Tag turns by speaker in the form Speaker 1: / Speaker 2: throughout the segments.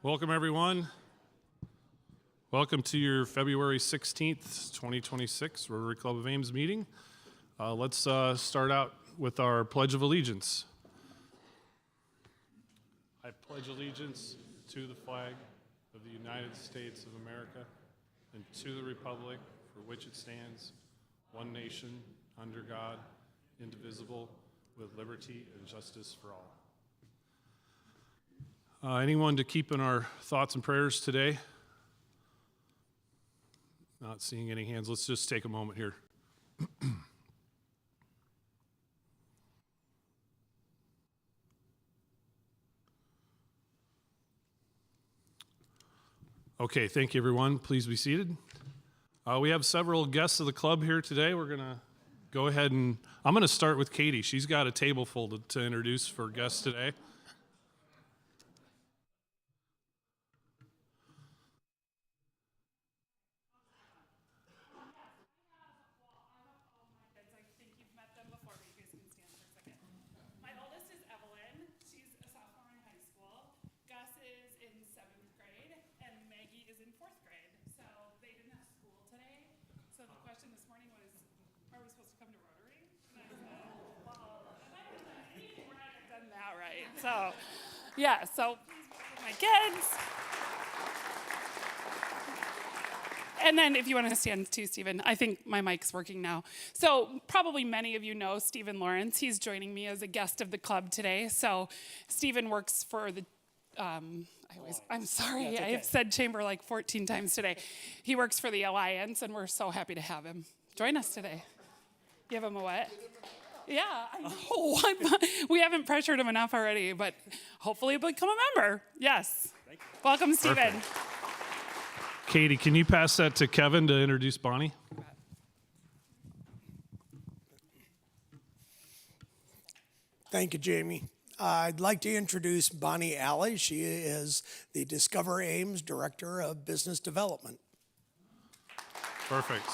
Speaker 1: Welcome, everyone. Welcome to your February 16th, 2026 Rotary Club of Ames meeting. Let's start out with our Pledge of Allegiance. I pledge allegiance to the flag of the United States of America and to the republic for which it stands, one nation, under God, indivisible, with liberty and justice for all. Anyone to keep in our thoughts and prayers today? Not seeing any hands. Let's just take a moment here. Okay, thank you, everyone. Please be seated. We have several guests of the club here today. We're going to go ahead and I'm going to start with Katie. She's got a table full to introduce for guests today.
Speaker 2: So, yeah, so my kids. And then if you want to stand too, Stephen, I think my mic's working now. So probably many of you know Stephen Lawrence. He's joining me as a guest of the club today. So Stephen works for the, I'm sorry, yeah, okay. I've said chamber like 14 times today. He works for the Alliance, and we're so happy to have him join us today. Give him a what? Yeah, I know. We haven't pressured him enough already, but hopefully he'll become a member. Yes. Welcome, Stephen.
Speaker 1: Perfect. Katie, can you pass that to Kevin to introduce Bonnie?
Speaker 3: Thank you, Jamie. I'd like to introduce Bonnie Alley. She is the Discover Ames Director of Business Development.
Speaker 1: Perfect.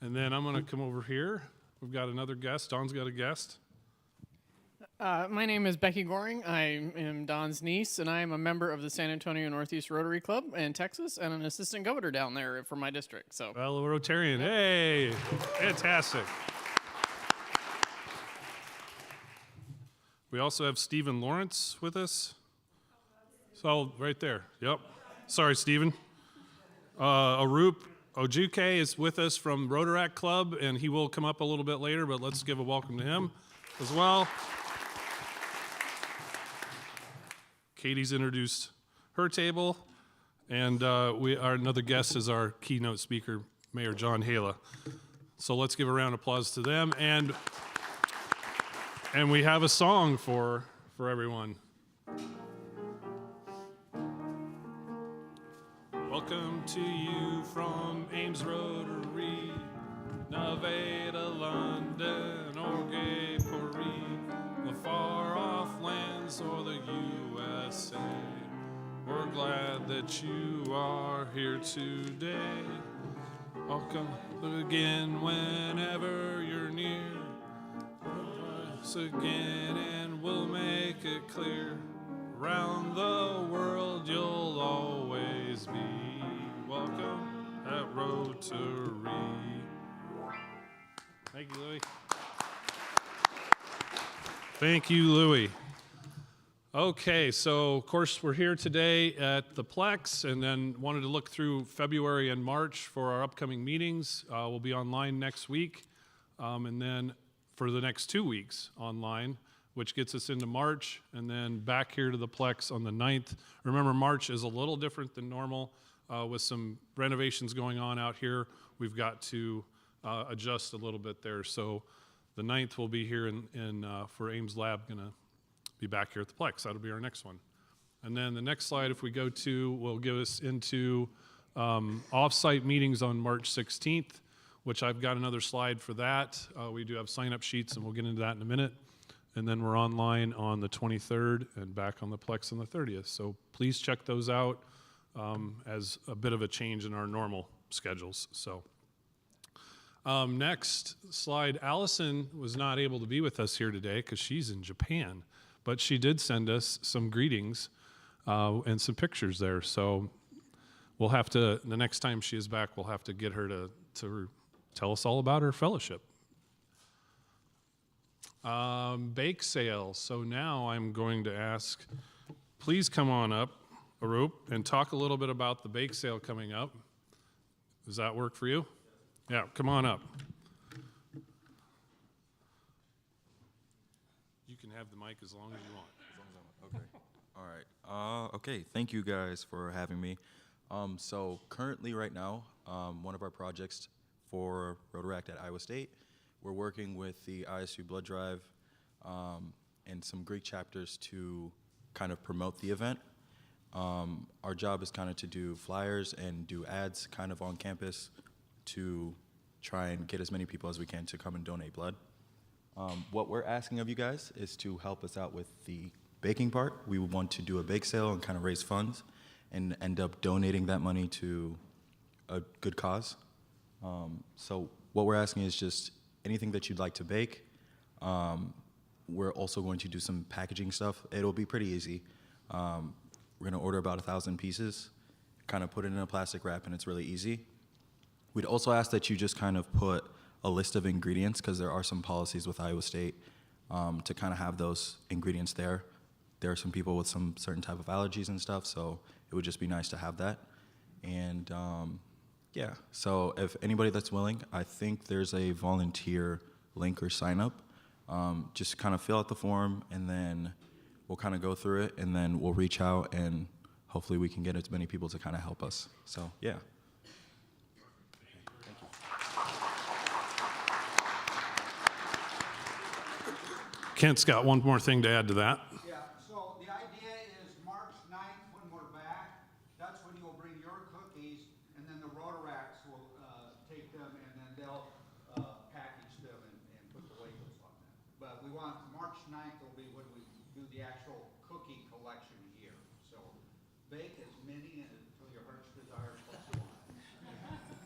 Speaker 1: And then I'm going to come over here. We've got another guest. Don's got a guest.
Speaker 4: My name is Becky Goring. I am Don's niece, and I am a member of the San Antonio Northeast Rotary Club in Texas and an assistant governor down there for my district. So,
Speaker 1: fellow Rotarian. Hey, fantastic. We also have Stephen Lawrence with us. So, right there. Yep. Sorry, Stephen. Arup Ojuke is with us from Rotaract Club, and he will come up a little bit later, but let's give a welcome to him as well. Katie's introduced her table, and our another guest is our keynote speaker, Mayor John Haila. So let's give a round of applause to them, and we have a song for everyone. Welcome to you from Ames Rotary, Nevada, London, or Gay Paris, the far-off lands or the USA. We're glad that you are here today. Welcome again whenever you're near. Once again, and we'll make it clear. Around the world you'll always be welcome at Rotary. Thank you, Louie. Thank you, Louie. Okay, so of course we're here today at the Plex, and then wanted to look through February and March for our upcoming meetings. We'll be online next week, and then for the next 2 weeks online, which gets us into March, and then back here to the Plex on the 9th. Remember, March is a little different than normal with some renovations going on out here. We've got to adjust a little bit there. So the 9th will be here for Ames Lab, gonna be back here at the Plex. That'll be our next one. And then the next slide, if we go to, will give us into off-site meetings on March 16th, which I've got another slide for that. We do have sign-up sheets, and we'll get into that in a minute. And then we're online on the 23rd and back on the Plex on the 30th. So please check those out as a bit of a change in our normal schedules. So next slide, Allison was not able to be with us here today because she's in Japan. but she did send us some greetings and some pictures there. So we'll have to, the next time she is back, we'll have to get her to tell us all about her fellowship. Bake sale. So now I'm going to ask, please come on up, Arup, and talk a little bit about the bake sale coming up. Does that work for you? Yeah, come on up. You can have the mic as long as you want.
Speaker 5: Okay. All right. Okay. Thank you guys for having me. So currently, right now, one of our projects for Rotaract at Iowa State, we're working with the ISU Blood Drive and some Greek chapters to kind of promote the event. Our job is kind of to do flyers and do ads kind of on campus to try and get as many people as we can to come and donate blood. What we're asking of you guys is to help us out with the baking part. We want to do a bake sale and kind of raise funds and end up donating that money to a good cause. So what we're asking is just anything that you'd like to bake. We're also going to do some packaging stuff. It'll be pretty easy. We're going to order about 1,000 pieces, kind of put it in a plastic wrap, and it's really easy. We'd also ask that you just kind of put a list of ingredients, because there are some policies with Iowa State to kind of have those ingredients there. There are some people with some certain type of allergies and stuff, so it would just be nice to have that. And yeah, so if anybody that's willing, I think there's a volunteer link or sign up. Just kind of fill out the form, and then we'll kind of go through it, and then we'll reach out, and hopefully we can get as many people to kind of help us. So yeah.
Speaker 1: Kent's got one more thing to add to that.
Speaker 6: Yeah, so the idea is March 9th when we're back, that's when you'll bring your cookies, and then the Rotaracts will take them, and then they'll package them and put the labels on them. But we want, March 9th will be when we do the actual cookie collection here. So bake as many until your heart's desire plus one.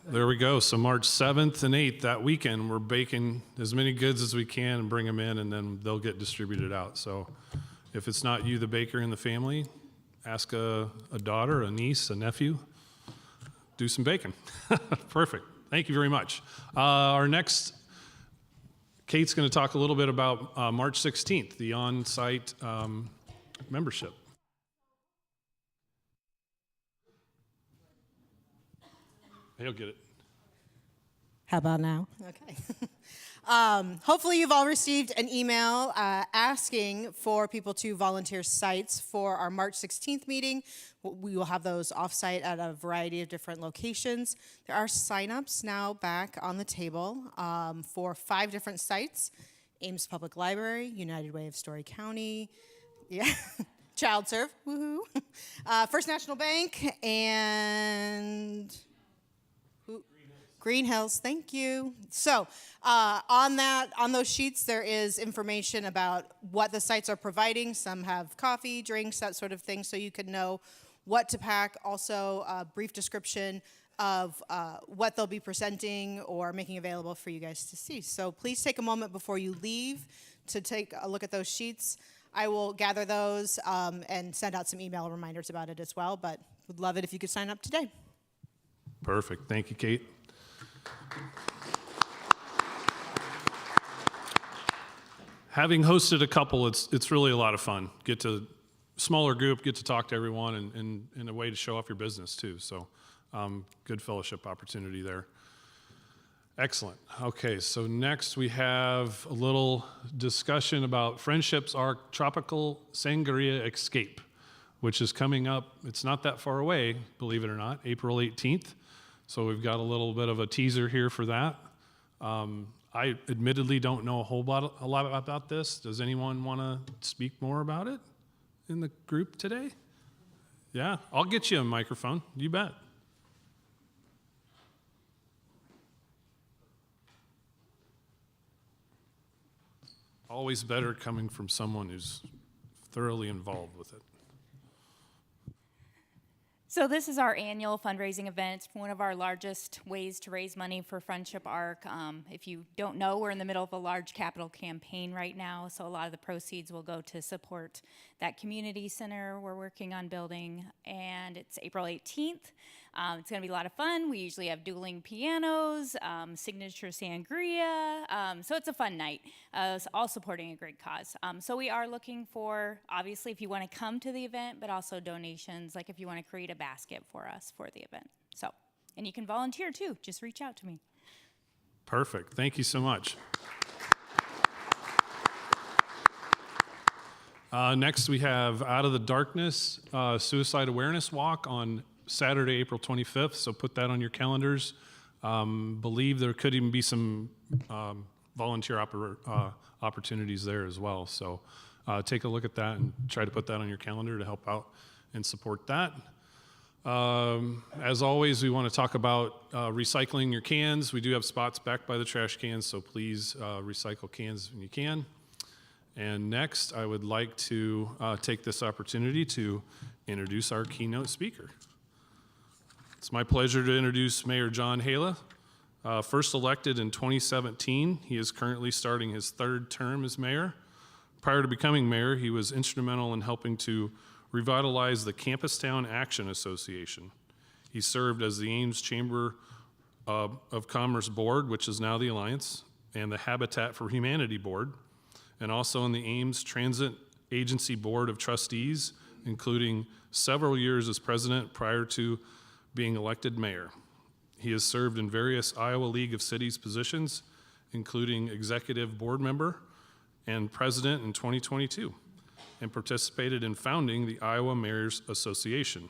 Speaker 1: There we go. So March 7th and 8th, that weekend, we're baking as many goods as we can and bring them in, and then they'll get distributed out. So if it's not you, the baker in the family, ask a daughter, a niece, a nephew, do some baking. Perfect. Thank you very much. Our next, Kate's going to talk a little bit about March 16th, the on-site membership. He'll get it.
Speaker 7: How about now? Okay. Hopefully you've all received an email asking for people to volunteer sites for our March 16th meeting. We will have those off-site at a variety of different locations. There are sign-ups now back on the table for 5 different sites: Ames Public Library, United Way of Story County, yeah, Child Serve, woohoo, First National Bank, and Green Hills, thank you. So on those sheets, there is information about what the sites are providing. Some have coffee, drinks, that sort of thing, so you can know what to pack. Also, a brief description of what they'll be presenting or making available for you guys to see. So please take a moment before you leave to take a look at those sheets. I will gather those and send out some email reminders about it as well, but would love it if you could sign up today.
Speaker 1: Perfect. Thank you, Kate. Having hosted a couple, it's really a lot of fun. Get to smaller group, get to talk to everyone, and in a way to show off your business too. So good fellowship opportunity there. Excellent. Okay, so next we have a little discussion about Friendships Arc Tropical Sangria Escape, which is coming up. It's not that far away, believe it or not, April 18th. So we've got a little bit of a teaser here for that. I admittedly don't know a lot about this. Does anyone want to speak more about it in the group today? Yeah, I'll get you a microphone. You bet. Always better coming from someone who's thoroughly involved with it.
Speaker 8: So this is our annual fundraising event. It's one of our largest ways to raise money for Friendship Arc. If you don't know, we're in the middle of a large capital campaign right now, so a lot of the proceeds will go to support that community center we're working on building, and it's April 18th. It's going to be a lot of fun. We usually have dueling pianos, signature sangria, so it's a fun night, all supporting a great cause. So we are looking for, obviously, if you want to come to the event, but also donations, like if you want to create a basket for us for the event. So, and you can volunteer too. Just reach out to me.
Speaker 1: Perfect. Thank you so much. Next, we have Out of the Darkness Suicide Awareness Walk on Saturday, April 25th. So put that on your calendars. Believe there could even be some volunteer opportunities there as well. So take a look at that and try to put that on your calendar to help out and support that. As always, we want to talk about recycling your cans. We do have spots back by the trash cans, so please recycle cans when you can. And next, I would like to take this opportunity to introduce our keynote speaker. It's my pleasure to introduce Mayor John Haila. First elected in 2017, he is currently starting his third term as mayor. Prior to becoming mayor, he was instrumental in helping to revitalize the Campustown Action Association. He served as the Ames Chamber of Commerce Board, which is now the Alliance, and the Habitat for Humanity Board, and also in the Ames Transit Agency Board of Trustees, including several years as president prior to being elected mayor. He has served in various Iowa League of Cities positions, including executive board member and president in 2022, and participated in founding the Iowa Mayors Association.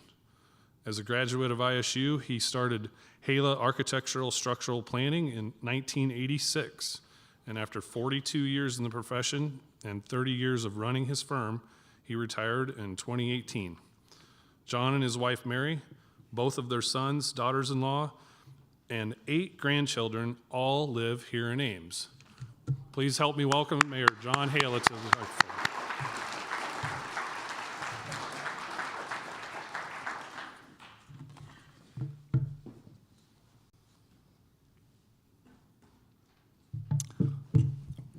Speaker 1: As a graduate of ISU, he started Haila Architectural Structural Planning in 1986, and after 42 years in the profession and 30 years of running his firm, he retired in 2018. John and his wife Mary, both of their sons, daughters-in-law, and 8 grandchildren all live here in Ames. Please help me welcome Mayor John Haila to the microphone.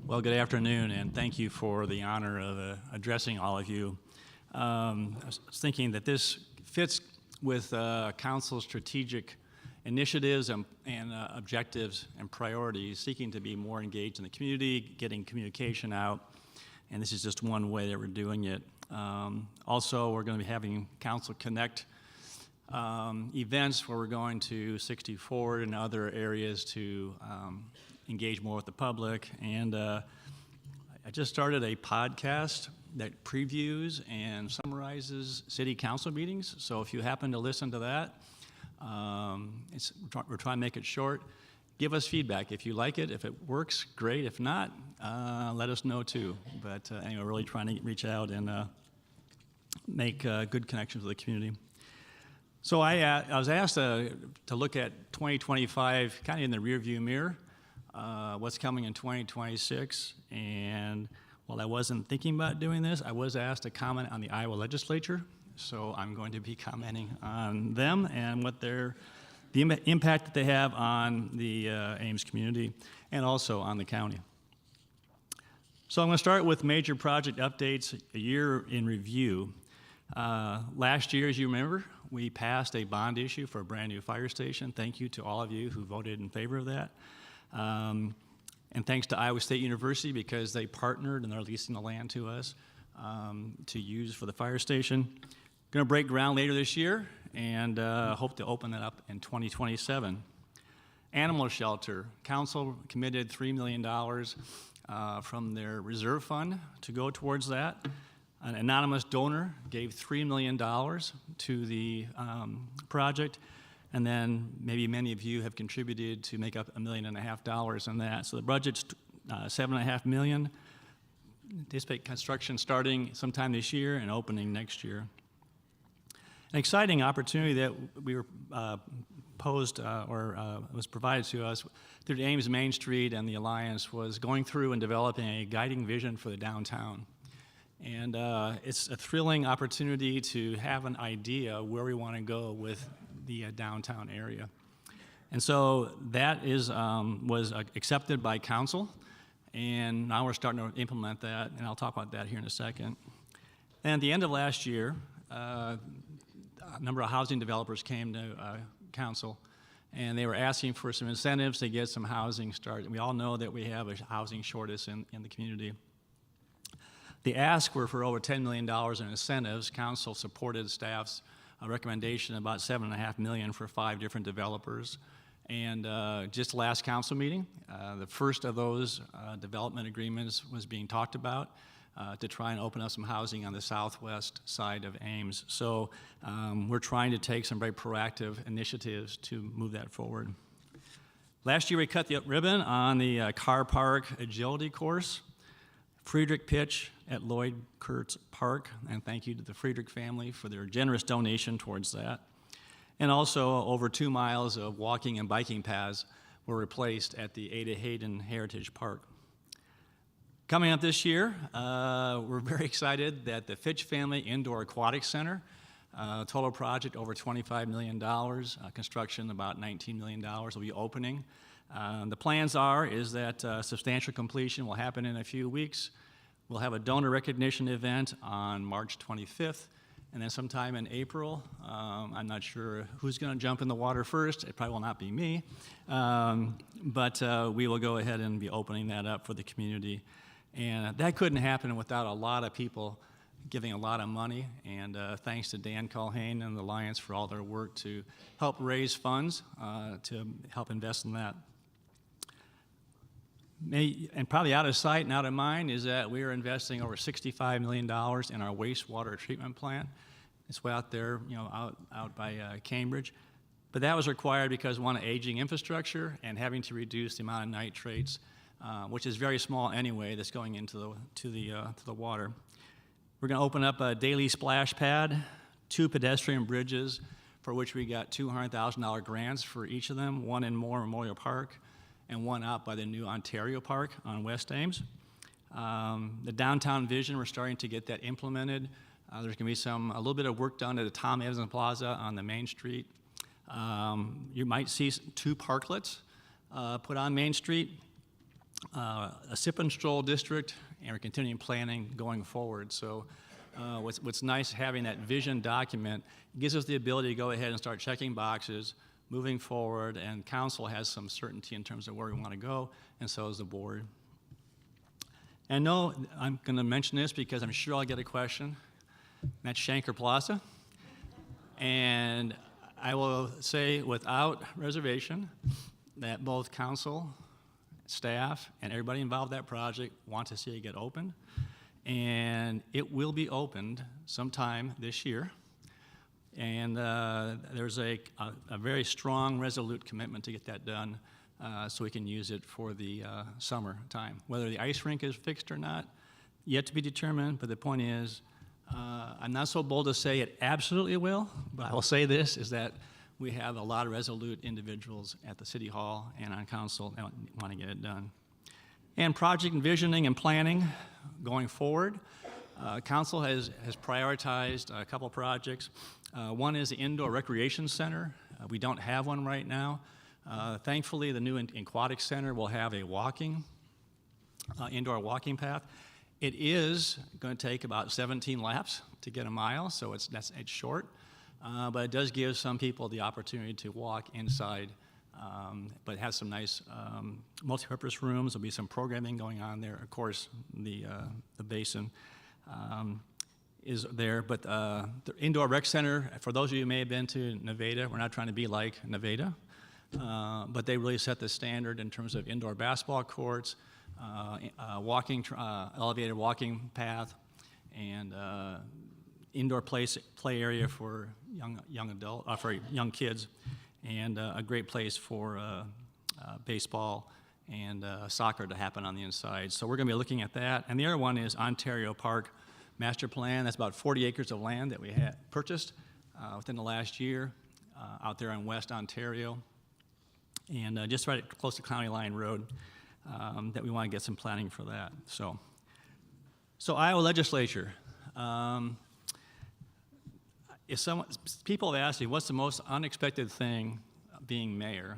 Speaker 9: Well, good afternoon, and thank you for the honor of addressing all of you. I was thinking that this fits with Council's strategic initiatives and objectives and priorities, seeking to be more engaged in the community, getting communication out, and this is just one way that we're doing it. Also, we're going to be having Council Connect events where we're going to 64 and other areas to engage more with the public. And I just started a podcast that previews and summarizes city council meetings. So if you happen to listen to that, we're trying to make it short. Give us feedback. If you like it, if it works, great. If not, let us know too. But anyway, we're really trying to reach out and make good connections with the community. So I was asked to look at 2025 kind of in the rearview mirror, what's coming in 2026. And while I wasn't thinking about doing this, I was asked to comment on the Iowa legislature. So I'm going to be commenting on them and what the impact that they have on the Ames community and also on the county. So I'm going to start with major project updates, a year in review. Last year, as you remember, we passed a bond issue for a brand new fire station. Thank you to all of you who voted in favor of that. And thanks to Iowa State University because they partnered and they're leasing the land to us to use for the fire station. Going to break ground later this year and hope to open it up in 2027. Animal shelter. Council committed $3 million from their reserve fund to go towards that. An anonymous donor gave $3 million to the project, and then maybe many of you have contributed to make up $1.5 million in that. So the budget's $7.5 million. Anticipate construction starting sometime this year and opening next year. An exciting opportunity that we were was provided to us through the Ames Main Street and the Alliance was going through and developing a guiding vision for the downtown. And it's a thrilling opportunity to have an idea where we want to go with the downtown area. And so that was accepted by council, and now we're starting to implement that, and I'll talk about that here in a second. And at the end of last year, a number of housing developers came to council, and they were asking for some incentives to get some housing started. We all know that we have a housing shortage in the community. The ask were for over $10 million in incentives. Council supported staff's recommendation about $7.5 million for 5 different developers. And just last council meeting, the first of those development agreements was being talked about to try and open up some housing on the southwest side of Ames. So we're trying to take some very proactive initiatives to move that forward. Last year we cut the ribbon on the car park agility course. Friedrich pitch at Lloyd Kurtz Park, and thank you to the Friedrich family for their generous donation towards that. And also over 2 miles of walking and biking paths were replaced at the Ada Hayden Heritage Park. Coming up this year, we're very excited that the Fitch Family Indoor Aquatic Center, total project over $25 million, construction about $19 million, will be opening. The plans is that substantial completion will happen in a few weeks. We'll have a donor recognition event on March 25th, and then sometime in April, I'm not sure who's going to jump in the water first. It probably will not be me, but we will go ahead and be opening that up for the community. And that couldn't happen without a lot of people giving a lot of money, and thanks to Dan Culhane and the Alliance for all their work to help raise funds to help invest in that. And probably out of sight and out of mind is that we are investing over $65 million in our wastewater treatment plant. It's way out there, out by Cambridge. But that was required because one, aging infrastructure and having to reduce the amount of nitrates, which is very small anyway, that's going into the water. We're going to open up a daily splash pad, 2 pedestrian bridges, for which we got $200,000 grants for each of them, one in Moore Memorial Park, and one out by the new Ontario Park on West Ames. The downtown vision, we're starting to get that implemented. There's going to be a little bit of work done at the Tom Evans Plaza on the Main Street. You might see 2 parklets put on Main Street, a sip and stroll district, and we're continuing planning going forward. So what's nice having that vision document, it gives us the ability to go ahead and start checking boxes, moving forward, and council has some certainty in terms of where we want to go, and so is the board. And no, I'm going to mention this because I'm sure I'll get a question. That's Shanker Plaza. And I will say without reservation that both council, staff, and everybody involved in that project want to see it get opened. And it will be opened sometime this year. And there's a very strong, resolute commitment to get that done so we can use it for the summer time. Whether the ice rink is fixed or not, yet to be determined, but the point is, I'm not so bold to say it absolutely will, but I will say this, is that we have a lot of resolute individuals at the City Hall and on council that want to get it done. And project envisioning and planning going forward, council has prioritized a couple projects. One is the Indoor Recreation Center. We don't have one right now. Thankfully, the new Aquatic Center will have a indoor walking path. It is going to take about 17 laps to get a mile, so it's short. But it does give some people the opportunity to walk inside, but it has some nice multi-purpose rooms. There'll be some programming going on there. Of course, the basin is there, but the Indoor Rec Center, for those of you who may have been to Nevada, we're not trying to be like Nevada, but they really set the standard in terms of indoor basketball courts, elevated walking path, and indoor play area for young kids, and a great place for baseball and soccer to happen on the inside. So we're going to be looking at that. And the other one is Ontario Park Master Plan. That's about 40 acres of land that we had purchased within the last year out there in West Ontario, and just right close to County Line Road, that we want to get some planning for that. So So Iowa legislature. People have asked me, what's the most unexpected thing being mayor?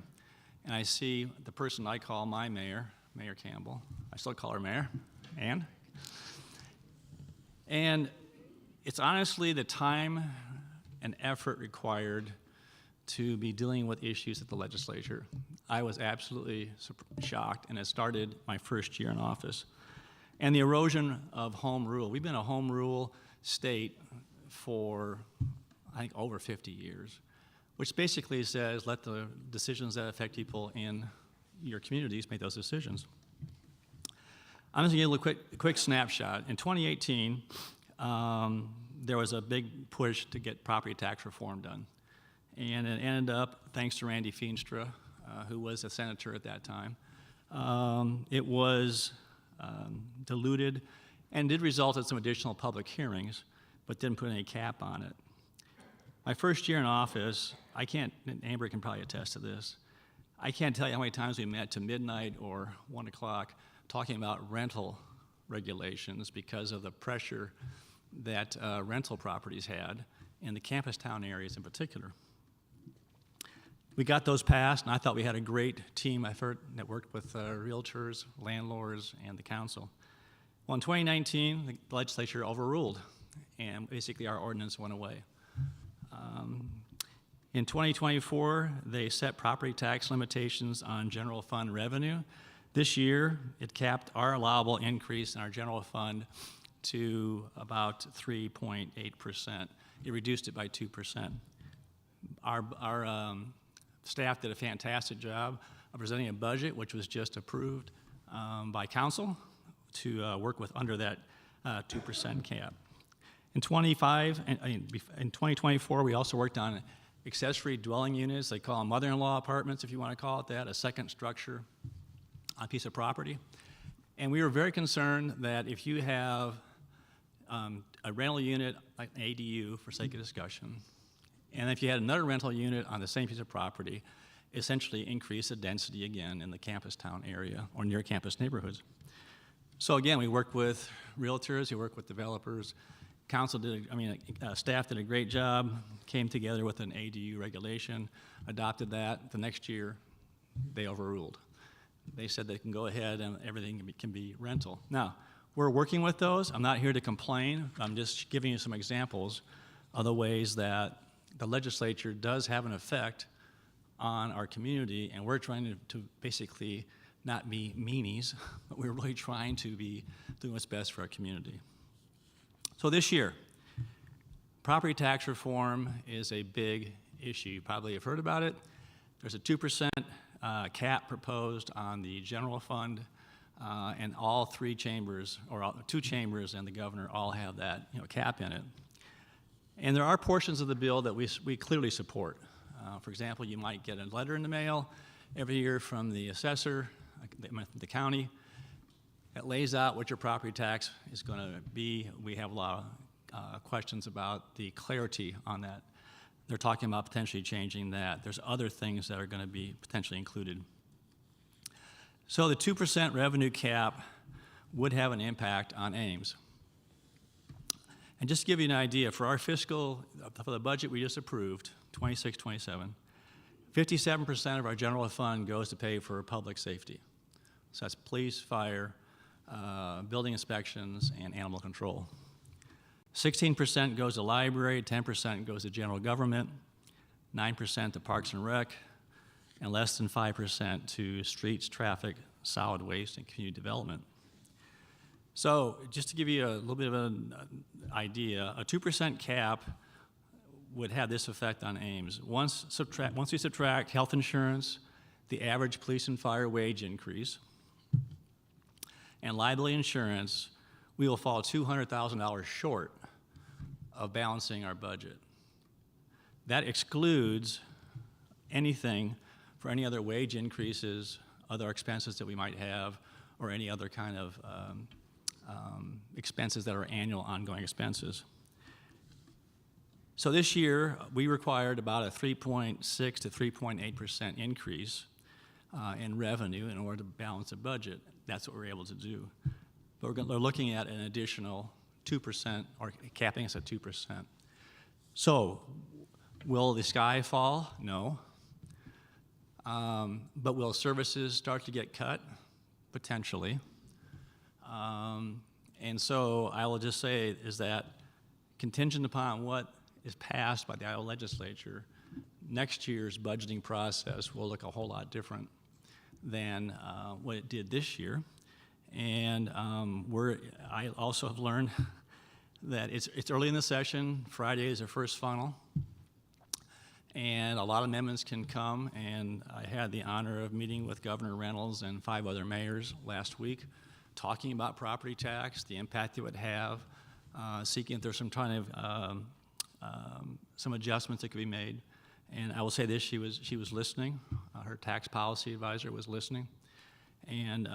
Speaker 9: And I see the person I call my mayor, Mayor Campbell. I still call her mayor, and it's honestly the time and effort required to be dealing with issues at the legislature. I was absolutely shocked, and it started my first year in office. And the erosion of home rule. We've been a home rule state for, I think, over 50 years, which basically says let the decisions that affect people in your communities make those decisions. I'm just going to give a quick snapshot. In 2018, there was a big push to get property tax reform done. And it ended up, thanks to Randy Feenstra, who was a senator at that time, it was diluted and did result in some additional public hearings, but didn't put any cap on it. My first year in office, and Amber can probably attest to this, I can't tell you how many times we met to midnight or 1 o'clock talking about rental regulations because of the pressure that rental properties had in the campus town areas in particular. We got those passed, and I thought we had a great team effort that worked with realtors, landlords, and the council. Well, in 2019, the legislature overruled, and basically our ordinance went away. In 2024, they set property tax limitations on general fund revenue. This year, it capped our allowable increase in our general fund to about 3.8%. It reduced it by 2%. Our staff did a fantastic job of presenting a budget which was just approved by council to work with under that 2% cap. In 2024, we also worked on accessory dwelling units. They call them mother-in-law apartments, if you want to call it that, a second structure on a piece of property. And we were very concerned that if you have a rental unit, like an ADU for sake of discussion, and if you had another rental unit on the same piece of property, essentially increase the density again in the campus town area or near campus neighborhoods. So again, we worked with realtors, we worked with developers. Staff did a great job, came together with an ADU regulation, adopted that. The next year, they overruled. They said they can go ahead and everything can be rental. Now, we're working with those. I'm not here to complain. I'm just giving you some examples of the ways that the legislature does have an effect on our community, and we're trying to basically not be meanies, but we're really trying to be doing what's best for our community. So this year, property tax reform is a big issue. You probably have heard about it. There's a 2% cap proposed on the general fund, and all three chambers, or two chambers and the governor all have that cap in it. And there are portions of the bill that we clearly support. For example, you might get a letter in the mail every year from the assessor, the county, that lays out what your property tax is going to be. We have a lot of questions about the clarity on that. They're talking about potentially changing that. There's other things that are going to be potentially included. So the 2% revenue cap would have an impact on Ames. And just to give you an idea, for our for the budget we just approved, 26-27, 57% of our general fund goes to pay for public safety. So that's police, fire, building inspections, and animal control. 16% goes to library, 10% goes to general government, 9% to parks and rec, and less than 5% to streets, traffic, solid waste, and community development. So just to give you a little bit of an idea, a 2% cap would have this effect on Ames. Once we subtract health insurance, the average police and fire wage increase, and liability insurance, we will fall $200,000 short of balancing our budget. That excludes anything for any other wage increases, other expenses that we might have, or any other kind of expenses that are annual ongoing expenses. So this year, we required about a 3.6 to 3.8% increase in revenue in order to balance the budget. That's what we were able to do. but they're looking at an additional 2%, or capping us at 2%. So, will the sky fall? No. But will services start to get cut? Potentially. And so I will just say is that contingent upon what is passed by the Iowa legislature, next year's budgeting process will look a whole lot different than what it did this year. And I also have learned that it's early in the session. Friday is the first funnel. And a lot of amendments can come, and I had the honor of meeting with Governor Reynolds and 5 other mayors last week, talking about property tax, the impact it would have, seeking if there's some kind of some adjustments that could be made. And I will say this: she was listening. Her tax policy advisor was listening, and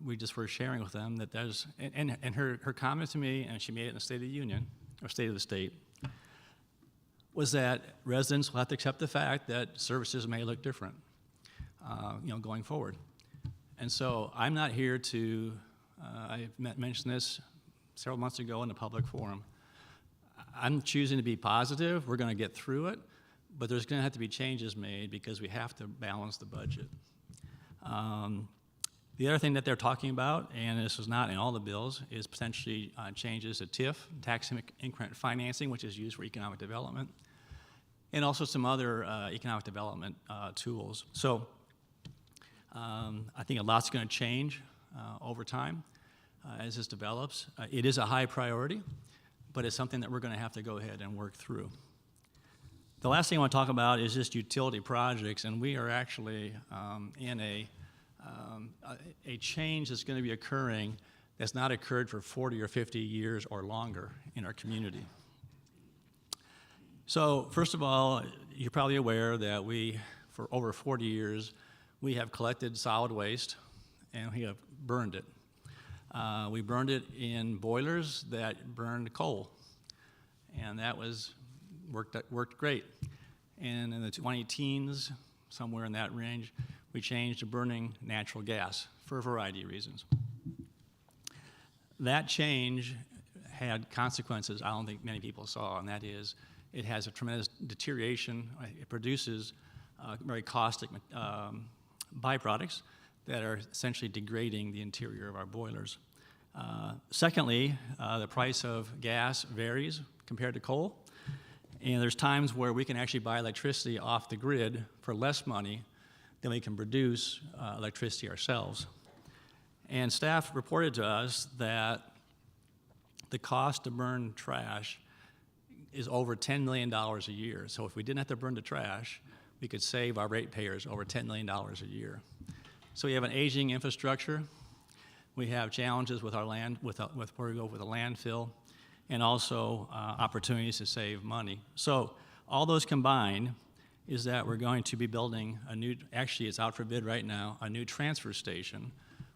Speaker 9: we just were sharing with them that there's and her comment to me, and she made it in the State of the Union or State of the State, was that residents will have to accept the fact that services may look different, going forward. And so I'm not here to, I mentioned this several months ago in a public forum. I'm choosing to be positive. We're going to get through it, but there's going to have to be changes made because we have to balance the budget. The other thing that they're talking about, and this is not in all the bills, is potentially changes to TIF, tax increment financing, which is used for economic development, and also some other economic development tools. So I think a lot's going to change over time as this develops. It is a high priority, but it's something that we're going to have to go ahead and work through. The last thing I want to talk about is just utility projects, and we are actually in a change that's going to be occurring that's not occurred for 40 or 50 years or longer in our community. So first of all, you're probably aware that for over 40 years, we have collected solid waste and we have burned it. We burned it in boilers that burned coal, and that worked great. And in the 2010s, somewhere in that range, we changed to burning natural gas for a variety of reasons. That change had consequences I don't think many people saw, and that is it has a tremendous deterioration. It produces very caustic byproducts that are essentially degrading the interior of our boilers. Secondly, the price of gas varies compared to coal, and there's times where we can actually buy electricity off the grid for less money than we can produce electricity ourselves. And staff reported to us that the cost to burn trash is over $10 million a year. So if we didn't have to burn the trash, we could save our ratepayers over $10 million a year. So we have an aging infrastructure. We have challenges with our land, with where we go with a landfill, and also opportunities to save money. So all those combined is that we're going to be building a new, actually it's out for bid right now, a new transfer station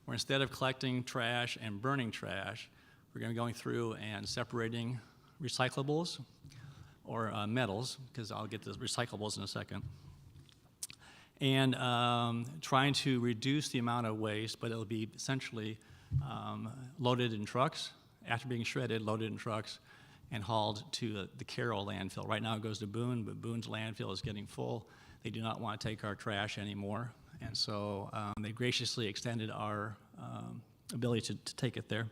Speaker 9: where instead of collecting trash and burning trash, we're going to be going through and separating recyclables or metals, because I'll get to recyclables in a second, and trying to reduce the amount of waste, but it'll be essentially loaded in trucks, after being shredded, loaded in trucks, and hauled to the Carroll landfill. Right now it goes to Boone, but Boone's landfill is getting full. They do not want to take our trash anymore, and so they graciously extended our ability to take it there.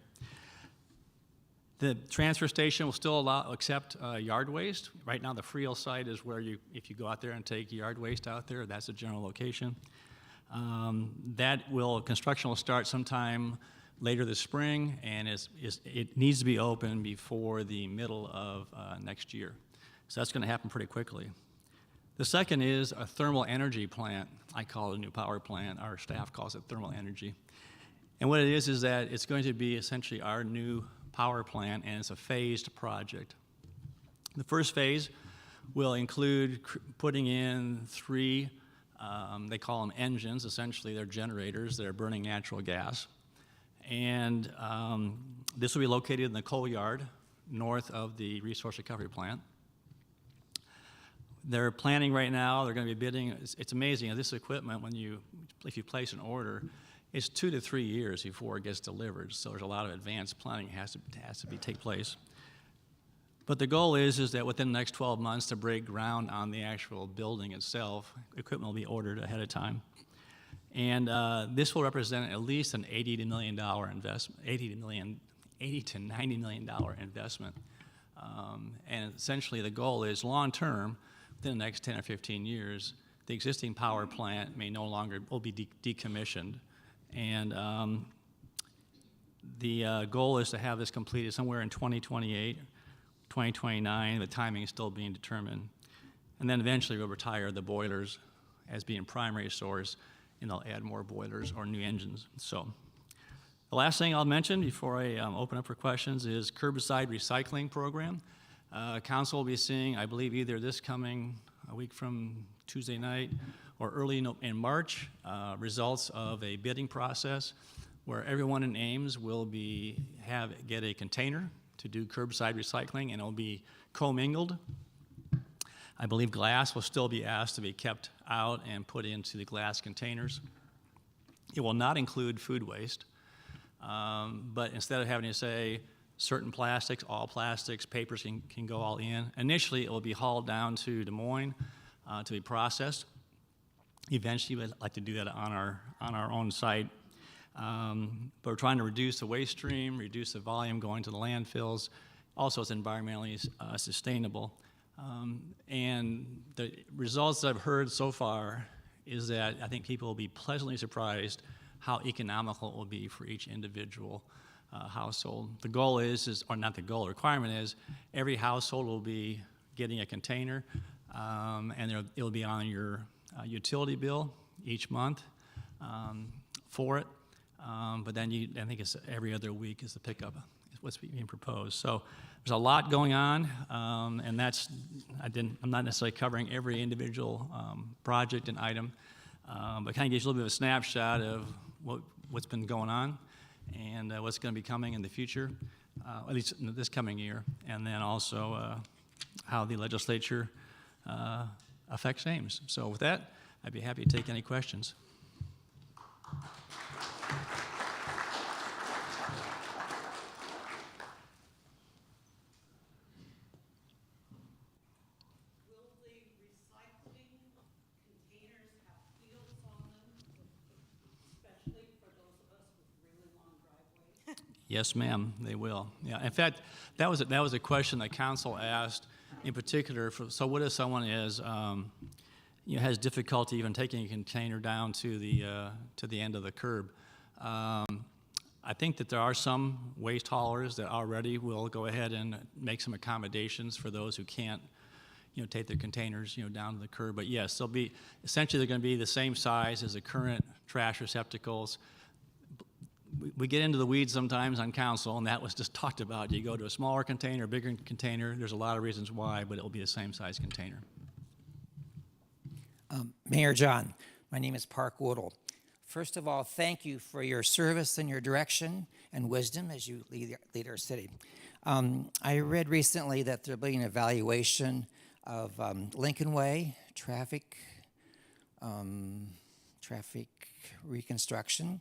Speaker 9: The transfer station will still accept yard waste. Right now the Friel site is where if you go out there and take yard waste out there, that's the general location. Construction will start sometime later this spring, and it needs to be open before the middle of next year. So that's going to happen pretty quickly. The second is a thermal energy plant. I call it a new power plant. Our staff calls it thermal energy. And what it is that it's going to be essentially our new power plant, and it's a phased project. The first phase will include putting in 3, they call them engines, essentially they're generators that are burning natural gas. And this will be located in the coal yard north of the resource recovery plant. They're planning right now, they're going to be bidding. It's amazing, this equipment, if you place an order, it's 2 to 3 years before it gets delivered. So there's a lot of advanced planning has to take place. But the goal is that within the next 12 months to break ground on the actual building itself, equipment will be ordered ahead of time. And this will represent at least an $80 to $90 million investment. And essentially the goal is long term, within the next 10 or 15 years, the existing power plant will be decommissioned. And the goal is to have this completed somewhere in 2028, 2029. The timing is still being determined. And then eventually we'll retire the boilers as being primary source, and they'll add more boilers or new engines. So the last thing I'll mention before I open up for questions is curbside recycling program. Council will be seeing, I believe, either this coming a week from Tuesday night or early in March, results of a bidding process where everyone in Ames will get a container to do curbside recycling, and it'll be commingled. I believe glass will still be asked to be kept out and put into the glass containers. It will not include food waste, but instead of having to say certain plastics, all plastics, papers can go all in, initially it will be hauled down to Des Moines to be processed. Eventually we'd like to do that on our own site. But we're trying to reduce the waste stream, reduce the volume going to the landfills. Also, it's environmentally sustainable. And the results that I've heard so far is that I think people will be pleasantly surprised how economical it will be for each individual household. The goal or not the goal, the requirement is every household will be getting a container, and it'll be on your utility bill each month for it. But then I think it's every other week is the pickup, is what's being proposed. So there's a lot going on, and I'm not necessarily covering every individual project and item, but kind of gives you a little bit of a snapshot of what's been going on and what's going to be coming in the future, at least in this coming year, and then also how the legislature affects Ames. So with that, I'd be happy to take any questions. Yes, ma'am, they will. Yeah, in fact, that was a question that council asked in particular. So what if someone has difficulty even taking a container down to the end of the curb? I think that there are some waste haulers that already will go ahead and make some accommodations for those who can't, take their containers, down to the curb. But yes, they're going to be the same size as the current trash receptacles. We get into the weeds sometimes on council, and that was just talked about. You go to a smaller container, bigger container. There's a lot of reasons why, but it will be the same size container.
Speaker 10: Mayor John, my name is Park Woodle. First of all, thank you for your service and your direction and wisdom as you lead our city. I read recently that there'll be an evaluation of Lincoln Way traffic reconstruction.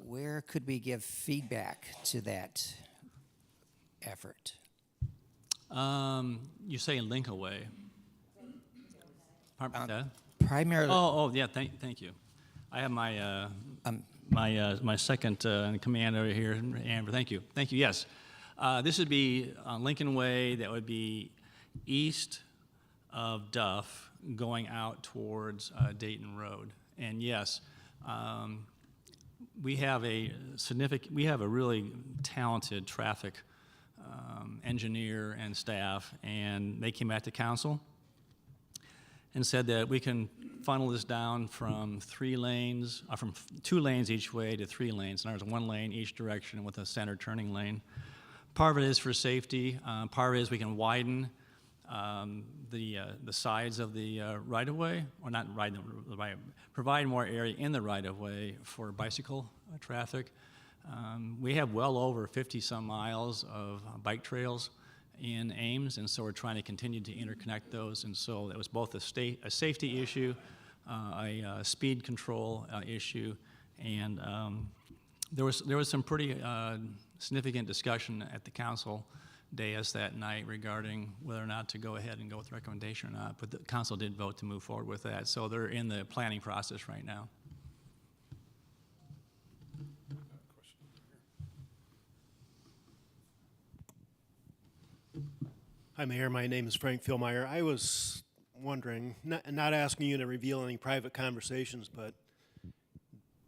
Speaker 10: Where could we give feedback to that effort?
Speaker 9: You say in Lincoln Way.
Speaker 10: Primarily.
Speaker 9: Oh, yeah. Thank you. I have my my second in command over here, Amber. Thank you. Yes, this would be on Lincoln Way. That would be east of Duff, going out towards Dayton Road. And yes, we have a really talented traffic engineer and staff, and they came back to council and said that we can funnel this down from 3 lanes, from 2 lanes each way to 3 lanes. And there's 1 lane each direction with a center turning lane. Part of it is for safety. Part of it is we can widen the sides of the right-of-way, or not provide more area in the right-of-way for bicycle traffic. We have well over 50-some miles of bike trails in Ames, and so we're trying to continue to interconnect those. And so it was both a safety issue, a speed control issue, And there was some pretty significant discussion at the council dais that night regarding whether or not to go ahead and go with the recommendation or not. But the council did vote to move forward with that, so they're in the planning process right now.
Speaker 11: Hi, Mayor. My name is Frank Philmeyer. I was wondering, not asking you to reveal any private conversations, but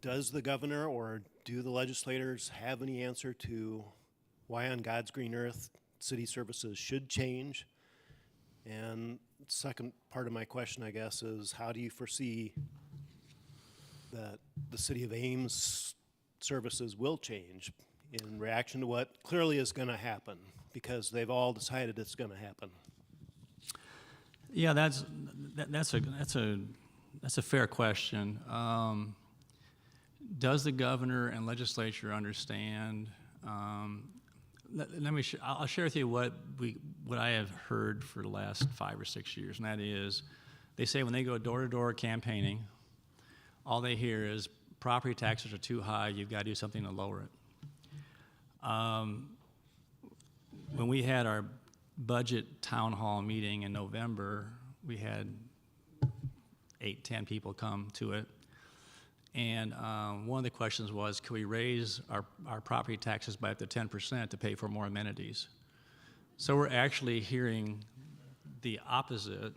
Speaker 11: does the governor or do the legislators have any answer to why on God's green earth city services should change? And second part of my question, I guess, is how do you foresee that the city of Ames services will change in reaction to what clearly is going to happen, because they've all decided it's going to happen?
Speaker 9: Yeah, that's a fair question. Does the governor and legislature understand? I'll share with you what I have heard for the last 5 or 6 years, and that is, they say when they go door to door campaigning, all they hear is property taxes are too high. You've got to do something to lower it. When we had our budget town hall meeting in November, we had 8, 10 people come to it. And one of the questions was, can we raise our property taxes by up to 10% to pay for more amenities? So we're actually hearing the opposite.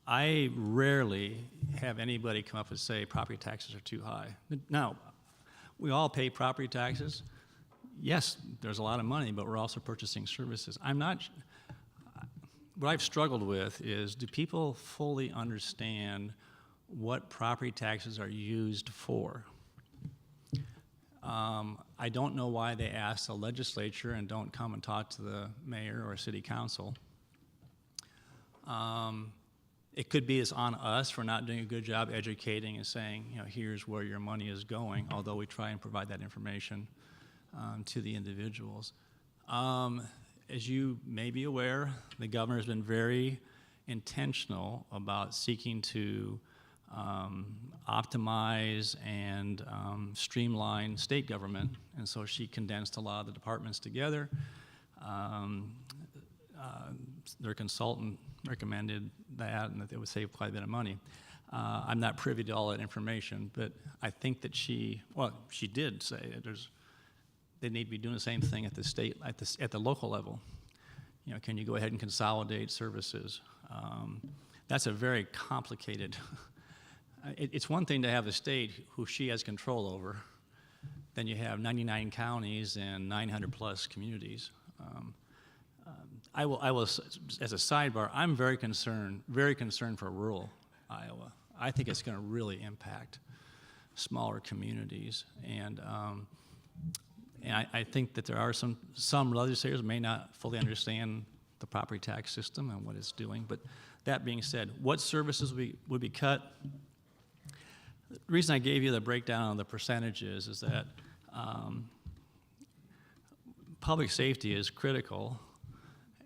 Speaker 9: I rarely have anybody come up and say property taxes are too high. Now, we all pay property taxes. Yes, there's a lot of money, but we're also purchasing services. What I've struggled with is, do people fully understand what property taxes are used for? I don't know why they ask the legislature and don't come and talk to the mayor or city council. It could be it's on us for not doing a good job educating and saying, here's where your money is going, although we try and provide that information to the individuals. As you may be aware, the governor has been very intentional about seeking to optimize and streamline state government, and so she condensed a lot of the departments together. Their consultant recommended that, and that it would save quite a bit of money. I'm not privy to all that information, but I think that she did say that they need to be doing the same thing at the state, at the local level. Can you go ahead and consolidate services? That's a very complicated. It's one thing to have a state who she has control over. Then you have 99 counties and 900 plus communities. I will, as a sidebar, I'm very concerned for rural Iowa. I think it's going to really impact smaller communities, and I think that there are some legislators may not fully understand the property tax system and what it's doing. But that being said, what services would be cut? The reason I gave you the breakdown of the percentages is that public safety is critical,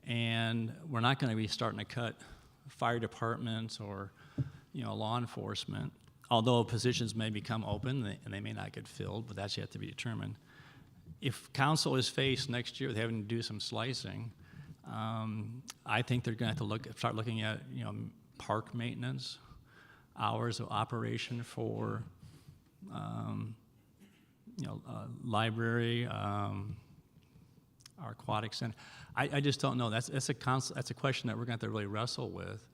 Speaker 9: and we're not going to be starting to cut fire departments or law enforcement, although positions may become open and they may not get filled, but that's yet to be determined. If council is faced next year with having to do some slicing, I think they're going to have to start looking at park maintenance, hours of operation for library, our aquatic center. I just don't know. That's a question that we're going to have to really wrestle with.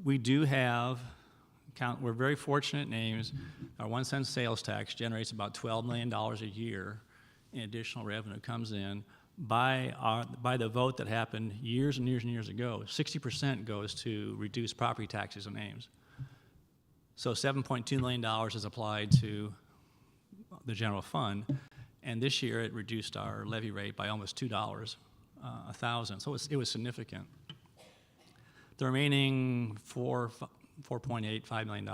Speaker 9: We do have. We're very fortunate in Ames. Our 1 cent sales tax generates about $12 million a year in additional revenue comes in. By the vote that happened years and years and years ago, 60% goes to reduce property taxes in Ames. So $7.2 million is applied to the general fund, and this year it reduced our levy rate by almost $2 a thousand. So it was significant. The remaining $4.85 million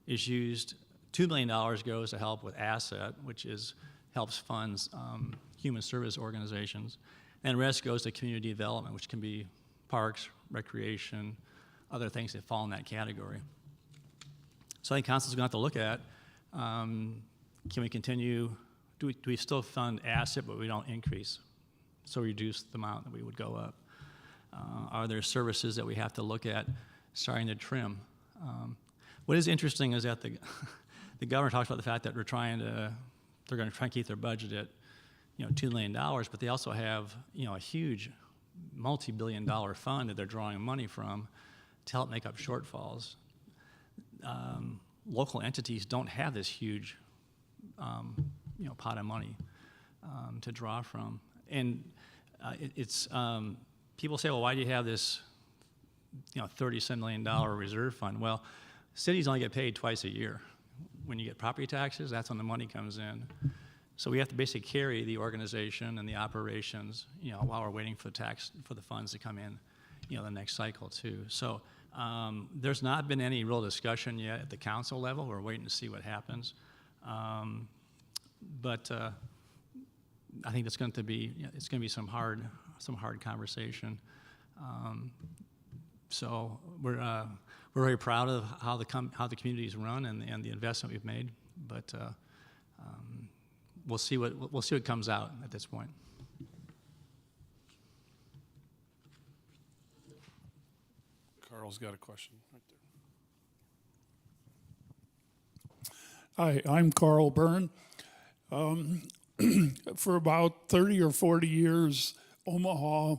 Speaker 9: is used. $2 million goes to help with asset, which helps funds human service organizations, and the rest goes to community development, which can be parks, recreation, other things that fall in that category. So I think council's going to have to look at, can we continue, do we still fund asset but we don't increase? So reduce the amount that we would go up. Are there services that we have to look at starting to trim? What is interesting is that the governor talks about the fact that they're going to try and keep their budget at, $2 million, but they also have, a huge multi-billion-dollar fund that they're drawing money from to help make up shortfalls. Local entities don't have this huge, pot of money to draw from, and people say, well, why do you have this, $37 million reserve fund? Well, cities only get paid twice a year. When you get property taxes, that's when the money comes in. So we have to basically carry the organization and the operations, while we're waiting for the funds to come in, the next cycle too. So there's not been any real discussion yet at the council level. We're waiting to see what happens. But I think it's going to be some hard conversation. So we're very proud of how the community's run and the investment we've made, but we'll see what comes out at this point.
Speaker 1: Carl's got a question right
Speaker 12: Hi,
Speaker 1: there.
Speaker 12: I'm Carl Byrne. For about 30 or 40 years, Omaha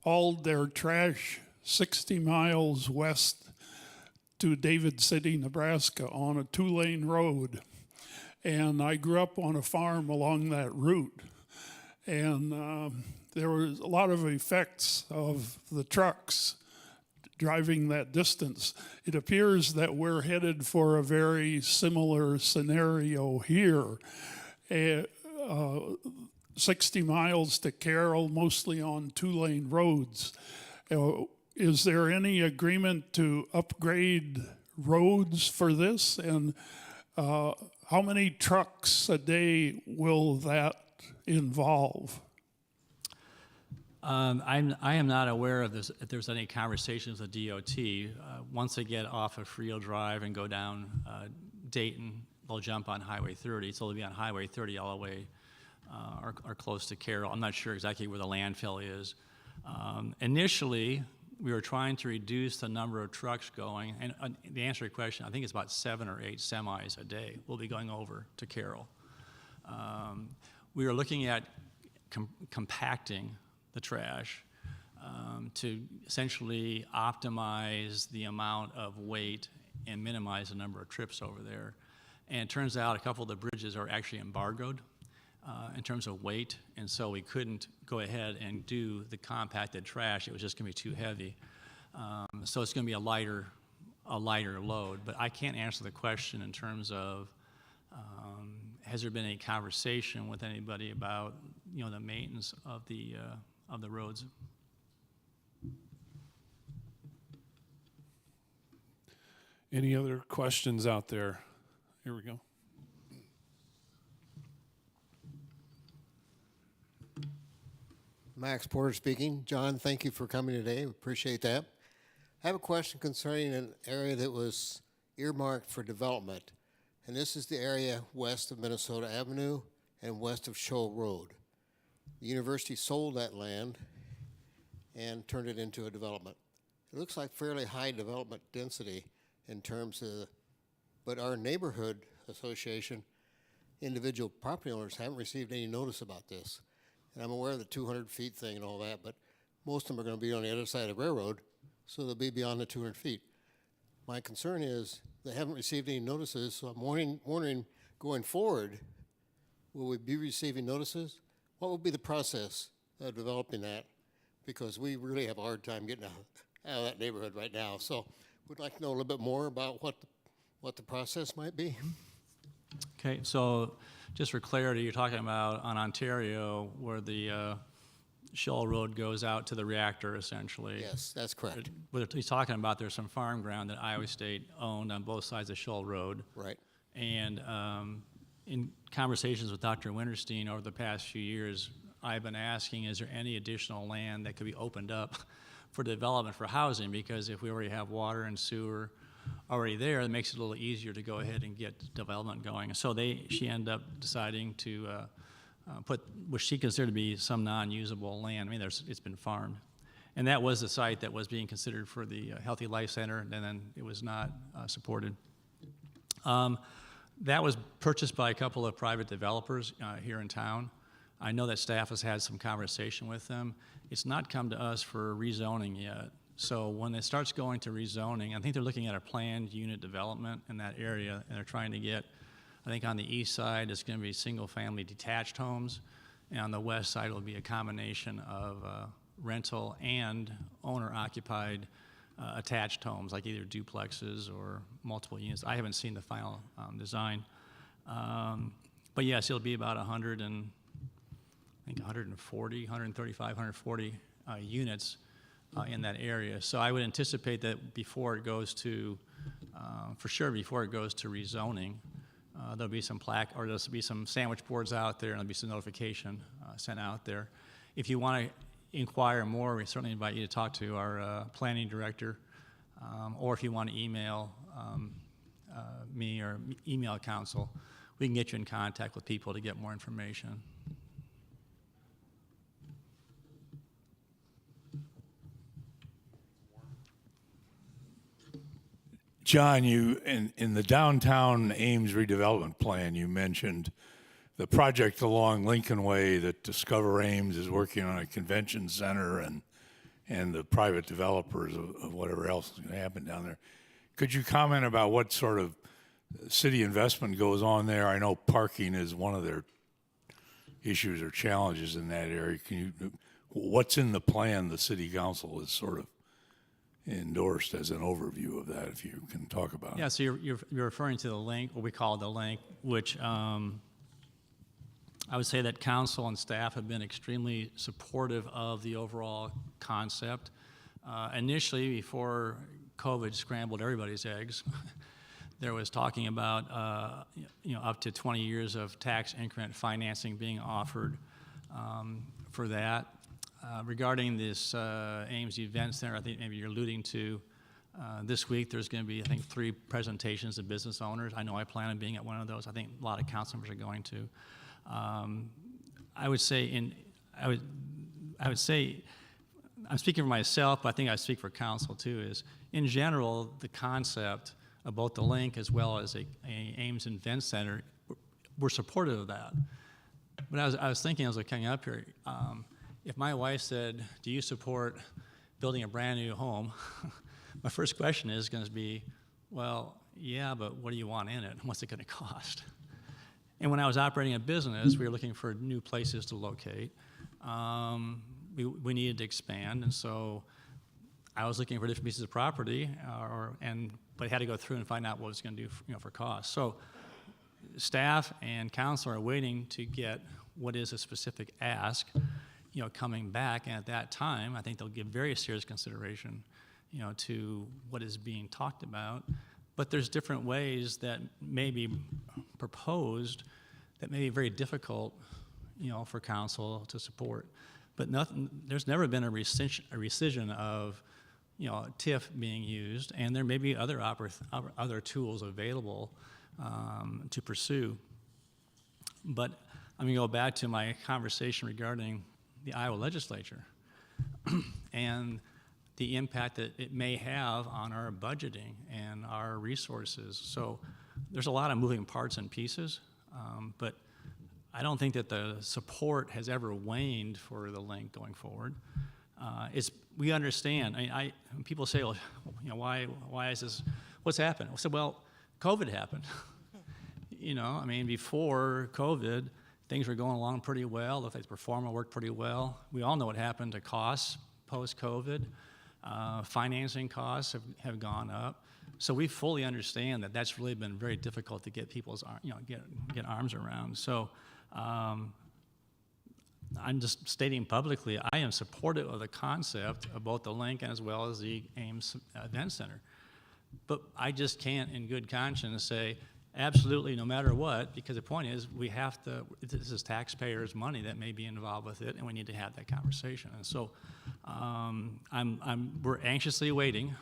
Speaker 12: hauled their trash 60 miles west to David City, Nebraska on a 2-lane road. And I grew up on a farm along that route. And there was a lot of effects of the trucks driving that distance. It appears that we're headed for a very similar scenario here. 60 miles to Carroll, mostly on 2-lane roads. Is there any agreement to upgrade roads for this? And how many trucks a day will that involve?
Speaker 9: I am not aware of this, if there's any conversations with DOT. Once they get off of Friel Drive and go down Dayton, they'll jump on Highway 30, so they'll be on Highway 30 all the way or close to Carroll. I'm not sure exactly where the landfill is. Initially, we were trying to reduce the number of trucks going, and the answer to your question, I think it's about 7 or 8 semis a day will be going over to Carroll. We were looking at compacting the trash to essentially optimize the amount of weight and minimize the number of trips over there. And it turns out a couple of the bridges are actually embargoed in terms of weight, and so we couldn't go ahead and do the compacted trash. It was just going to be too heavy. So it's going to be a lighter load. But I can't answer the question in terms of has there been any conversation with anybody about the maintenance of the roads.
Speaker 1: Any other questions out there? Here we go.
Speaker 13: Max Porter speaking. John, thank you for coming today. We appreciate that. I have a question concerning an area that was earmarked for development, and this is the area west of Minnesota Avenue and west of Shoal Road. The university sold that land and turned it into a development. It looks like fairly high development density in terms of, but our neighborhood association, individual property owners haven't received any notice about this. And I'm aware of the 200 feet thing and all that, but most of them are going to be on the other side of the railroad, so they'll be beyond the 200 feet. My concern is they haven't received any notices, so I'm wondering going forward, will we be receiving notices? What will be the process of developing that? Because we really have a hard time getting out of that neighborhood right now. So we'd like to know a little bit more about what the process might be.
Speaker 9: Okay, so just for clarity, you're talking about on Ontario where the Shoal Road goes out to the reactor, essentially.
Speaker 13: Yes, that's correct.
Speaker 9: What he's talking about, there's some farm ground that Iowa State owned on both sides of Shoal Road.
Speaker 13: Right.
Speaker 9: And in conversations with Dr. Winterstein over the past few years, I've been asking, is there any additional land that could be opened up for development for housing? Because if we already have water and sewer, already there, it makes it a little easier to go ahead and get development going. So she ended up deciding to put what she considered to be some non-usable land. I mean, it's been farmed. And that was the site that was being considered for the Healthy Life Center, and then it was not supported. That was purchased by a couple of private developers here in town. I know that staff has had some conversation with them. It's not come to us for rezoning yet. So when it starts going to rezoning, I think they're looking at a planned unit development in that area, and they're trying to get, I think on the east side, it's going to be single-family detached homes, and on the west side, it'll be a combination of rental and owner-occupied attached homes, like either duplexes or multiple units. I haven't seen the final design. But yes, it'll be about 140, 135, 140 units in that area. So I would anticipate that before it goes to, for sure before it goes to rezoning, there'll be some plaque, or there'll be some sandwich boards out there, and there'll be some notification sent out there. If you want to inquire more, we certainly invite you to talk to our planning director, or if you want to email me or email council, we can get you in contact with people to get more information.
Speaker 14: John, you in the downtown Ames redevelopment plan, you mentioned the project along Lincoln Way that Discover Ames is working on a convention center and the private developers of whatever else is going to happen down there. Could you comment about what sort of city investment goes on there? I know parking is one of their issues or challenges in that area. What's in the plan the city council has sort of endorsed as an overview of that, if you can talk about it?
Speaker 9: Yeah, so you're referring to the link, what we call the link, which I would say that council and staff have been extremely supportive of the overall concept. Initially, before COVID scrambled everybody's eggs, there was talking about up to 20 years of tax increment financing being offered for that. Regarding this Ames Event Center, I think maybe you're alluding to, this week there's going to be, I think, 3 presentations of business owners. I know I plan on being at one of those. I think a lot of council members are going to. I would say I'm speaking for myself, but I think I speak for council too, is in general, the concept of both the link as well as a Ames Event Center, we're supportive of that. But I was thinking as I was coming up here, if my wife said, do you support building a brand new home? My first question is going to be, well, yeah, but what do you want in it? What's it going to cost? And when I was operating a business, we were looking for new places to locate. We needed to expand, and so I was looking for different pieces of property, but I had to go through and find out what it was going to do for cost. So staff and council are waiting to get what is a specific ask, coming back, and at that time, I think they'll give very serious consideration, to what is being talked about. But there's different ways that may be proposed that may be very difficult, for council to support. But there's never been a rescission of, TIF being used, and there may be other tools available to pursue. But I'm going to go back to my conversation regarding the Iowa legislature and the impact that it may have on our budgeting and our resources. So there's a lot of moving parts and pieces, but I don't think that the support has ever waned for the link going forward. We understand. When people say, well, why is this? What's happened? I said, well, COVID happened. Before COVID, things were going along pretty well. The performance worked pretty well. We all know what happened to costs post-COVID. Financing costs have gone up. So we fully understand that that's really been very difficult to get people's, get arms around. So I'm just stating publicly, I am supportive of the concept of both the link as well as the Ames Event Center. But I just can't, in good conscience, say absolutely no matter what, because the point is this is taxpayers' money that may be involved with it, and we need to have that conversation. And so we're anxiously waiting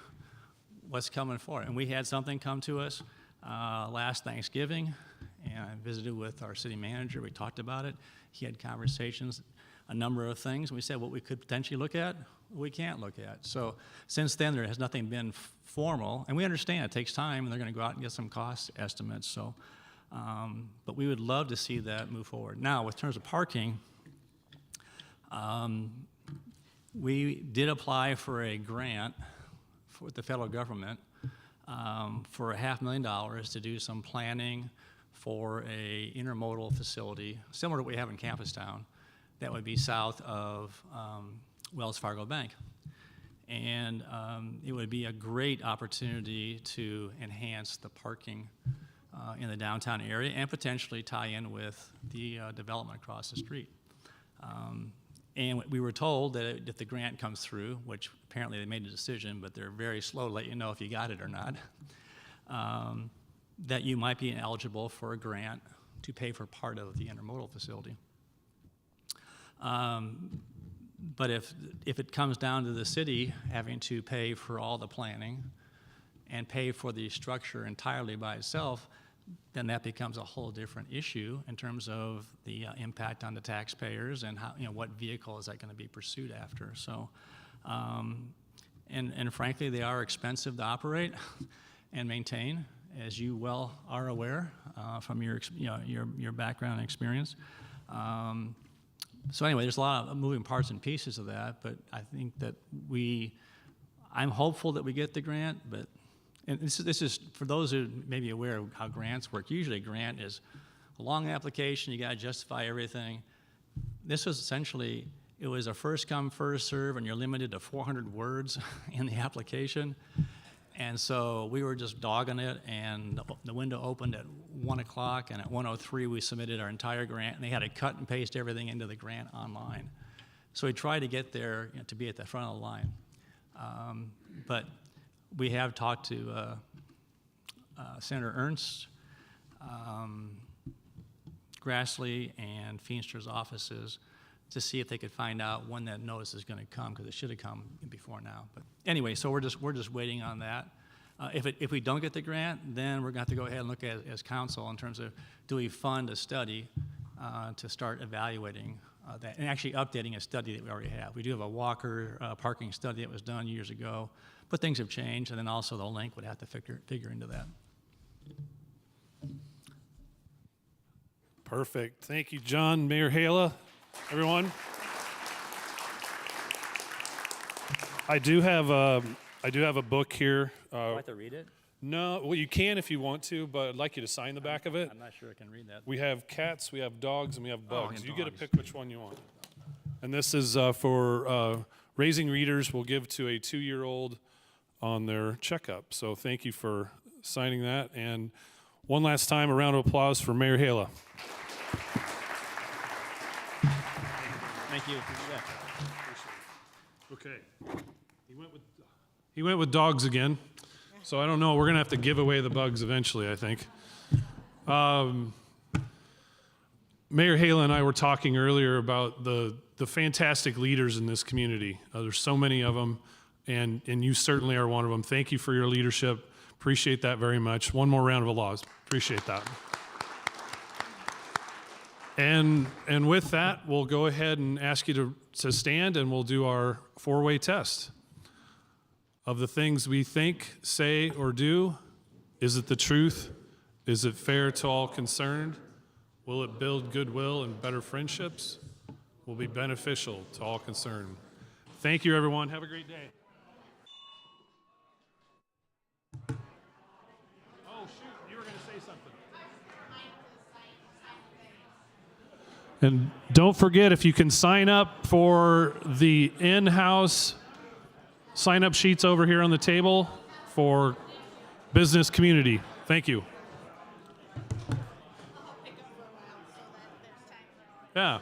Speaker 9: what's coming for it. And we had something come to us last Thanksgiving, and I visited with our city manager. We talked about it. He had conversations, a number of things. We said what we could potentially look at, we can't look at. So since then, there has nothing been formal, and we understand it takes time, and they're going to go out and get some cost estimates. So, but we would love to see that move forward. Now, with terms of parking, we did apply for a grant for the federal government for $500,000 to do some planning for a intermodal facility, similar to what we have in Campustown, that would be south of Wells Fargo Bank. And it would be a great opportunity to enhance the parking in the downtown area and potentially tie in with the development across the street. And we were told that if the grant comes through, which apparently they made a decision, but they're very slow to let you know if you got it or not, that you might be eligible for a grant to pay for part of the intermodal facility. But if it comes down to the city having to pay for all the planning and pay for the structure entirely by itself, then that becomes a whole different issue in terms of the impact on the taxpayers and how, what vehicle is that going to be pursued after. So, and frankly, they are expensive to operate and maintain, as you well are aware from your background and experience. So anyway, there's a lot of moving parts and pieces of that, but I think that I'm hopeful that we get the grant, but and this is for those who may be aware of how grants work. Usually a grant is a long application, you got to justify everything. This was essentially, it was a first come, first serve, and you're limited to 400 words in the application. And so we were just dogging it, and the window opened at 1 o'clock, and at 1:03 we submitted our entire grant, and they had to cut and paste everything into the grant online. So we tried to get there to be at the front of the line. But we have talked to Senator Ernst, Grassley, and Feenster's offices to see if they could find out when that notice is going to come, because it should have come before now. But anyway, so we're just waiting on that. If we don't get the grant, then we're going to have to go ahead and look at it as council in terms of, do we fund a study to start evaluating that and actually updating a study that we already have. We do have a Walker parking study that was done years ago, but things have changed, and then also the link would have to figure into that.
Speaker 1: Perfect. Thank you, John. Mayor Haila, everyone. I do have a book here.
Speaker 9: Would you like to read it?
Speaker 1: No, well, you can if you want to, but I'd like you to sign the back of it.
Speaker 9: I'm not sure I can read that.
Speaker 1: We have cats, we have dogs, and we have bugs.
Speaker 9: and
Speaker 1: You get to
Speaker 9: dogs.
Speaker 1: pick which one you want. And this is for Raising Readers. We'll give to a 2-year-old on their checkup. So thank you for signing that. And one last time, a round of applause for Mayor Haila.
Speaker 9: Thank you. Yeah.
Speaker 1: Okay. He went with dogs again. So I don't know. We're going to have to give away the bugs eventually, I think. Mayor Haila and I were talking earlier about the fantastic leaders in this community. There's so many of them, and you certainly are one of them. Thank you for your leadership. Appreciate that very much. One more round of applause. Appreciate that. And with that, we'll go ahead and ask you to stand, and we'll do our 4-way test. Of the things we think, say, or do, is it the truth? Is it fair to all concerned? Will it build goodwill and better friendships? Will be beneficial to all concerned. Thank you, everyone. Have a great day. Oh, shoot, you were going to say something. And don't forget, if you can sign up for the in-house sign-up sheets over here on the table for business community. Thank you. Yeah.